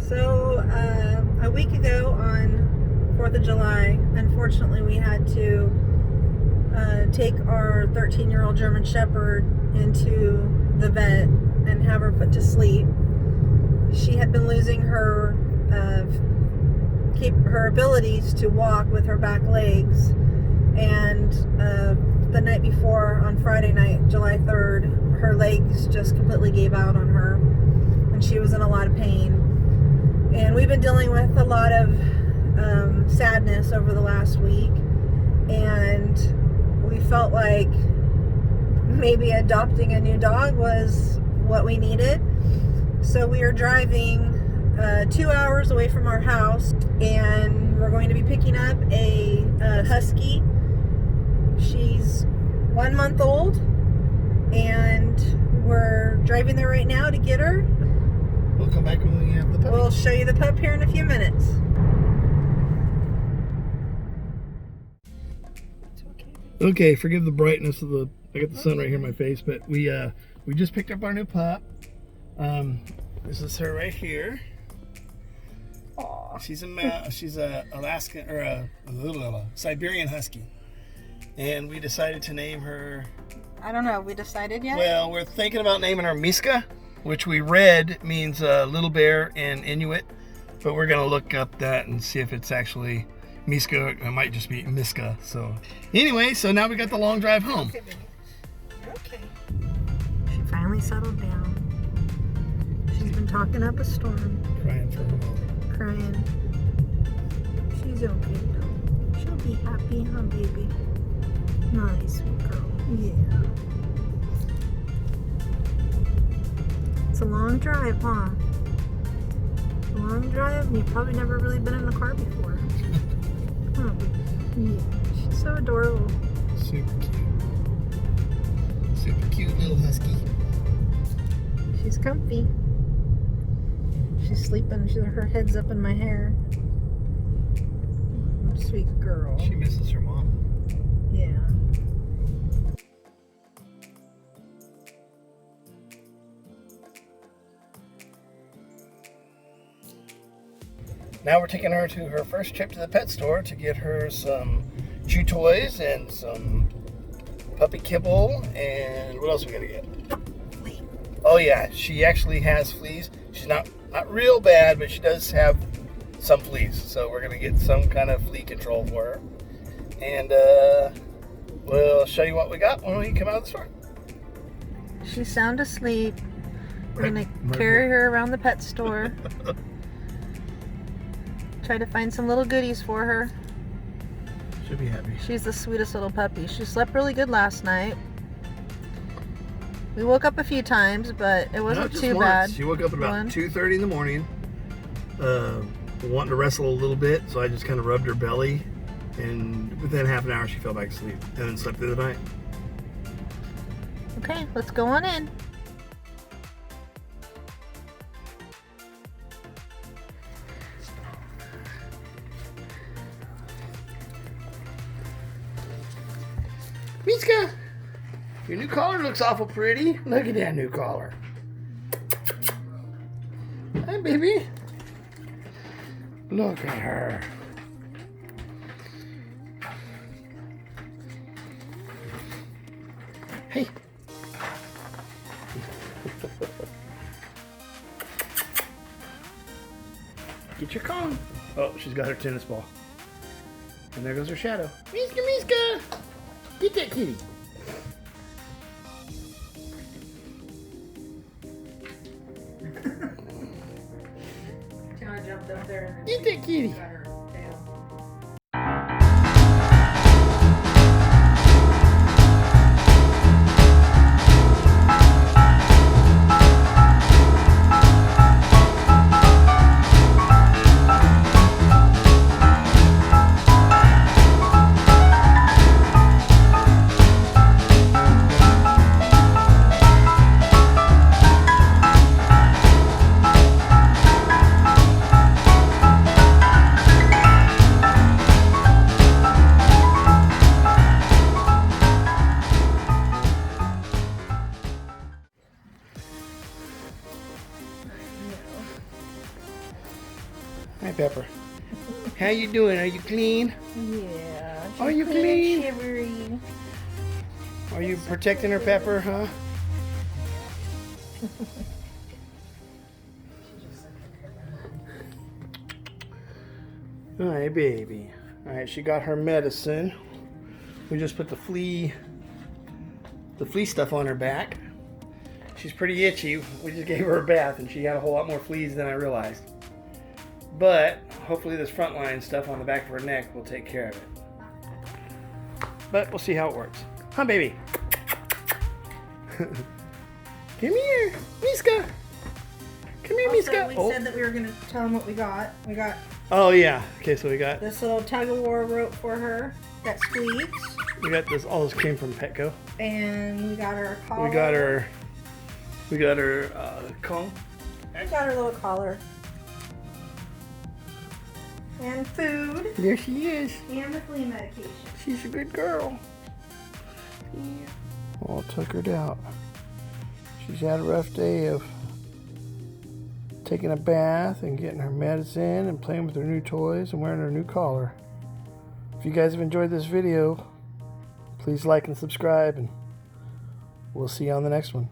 So, a week ago on 4th of July, unfortunately we had to take our 13-year-old German Shepherd into the vet and have her put to sleep. She had been losing her abilities to walk with her back legs, and the night before, on Friday night, July 3rd, her legs just completely gave out on her, and she was in a lot of pain. And we've been dealing with a lot of sadness over the last week, and we felt like maybe adopting a new dog was what we needed. So we are driving 2 hours away from our house, and we're going to be picking up a Husky. She's 1 month old, and we're driving there right now to get her. We'll come back when we have the puppy. We'll show you the pup here in a few minutes. Okay, forgive the brightness of the. I got the sun right here in my face, but we just picked up our new pup. This is her right here. Aww. She's a Alaskan or a Siberian Husky, and we decided to name her. I don't know. We decided yet? Well, we're thinking about naming her Miska, which we read means little bear in Inuit, but we're gonna look up that and see if it's actually Miska. It might just be Miska. So anyway, so now we got the long drive home. Okay, baby. Okay. She finally settled down. She's been talking up a storm. Crying for a moment. Crying. She's okay though. She'll be happy, huh, baby? Nice, sweet girl. Yeah. It's a long drive, huh? A long drive, and you've probably never really been in a car before. Huh, baby? Yeah. She's so adorable. Super cute. Super cute little husky. She's comfy. She's sleeping. Her head's up in my hair. Sweet girl. She misses her mom. Yeah. Now we're taking her to her first trip to the pet store to get her some chew toys and some puppy kibble, and what else we gotta get? Flea. Oh yeah, she actually has fleas. She's not real bad, but she does have some fleas. So we're gonna get some kind of flea control for her, and we'll show you what we got when we come out of the store. She's sound asleep. We're gonna carry her around the pet store. Try to find some little goodies for her. She'll be happy. She's the sweetest little puppy. She slept really good last night. We woke up a few times, but it wasn't too bad. She woke up at about 2:30 in the morning, wanting to wrestle a little bit, so I just kind of rubbed her belly, and within half an hour she fell back asleep, and then slept through the night. Okay, let's go on in. Miska, your new collar looks awful pretty. Look at that new collar. Hi, baby. Look at her. Hey. Get your cone. Oh, she's got her tennis ball. And there goes her shadow. Miska, Miska. Get that kitty. Tiana jumped up there and Get that kitty. got her tail. Hi, Pepper. How you doing? Are you clean? Yeah. Are you clean clean? and shivery. Are you protecting her, Pepper, huh? Hi, baby. Alright, she got her medicine. We just put the flea stuff on her back. She's pretty itchy. We just gave her a bath and she had a whole lot more fleas than I realized. But hopefully this frontline stuff on the back of her neck will take care of it. But we'll see how it works. Huh, baby? Come here, Miska. Come here, Miska. We said that we were going to tell them what we got. We got Oh yeah. Okay, so we got this little tug-of-war rope for her that squeaks. We got this. All this came from Petco. And we got her collar. We got her comb. We got her little collar. And food. There she is. And the flea medication. She's a good girl. Yeah. All tuckered out. She's had a rough day of taking a bath and getting her medicine and playing with her new toys and wearing her new collar. If you guys have enjoyed this video, please like and subscribe, and we'll see you on the next one.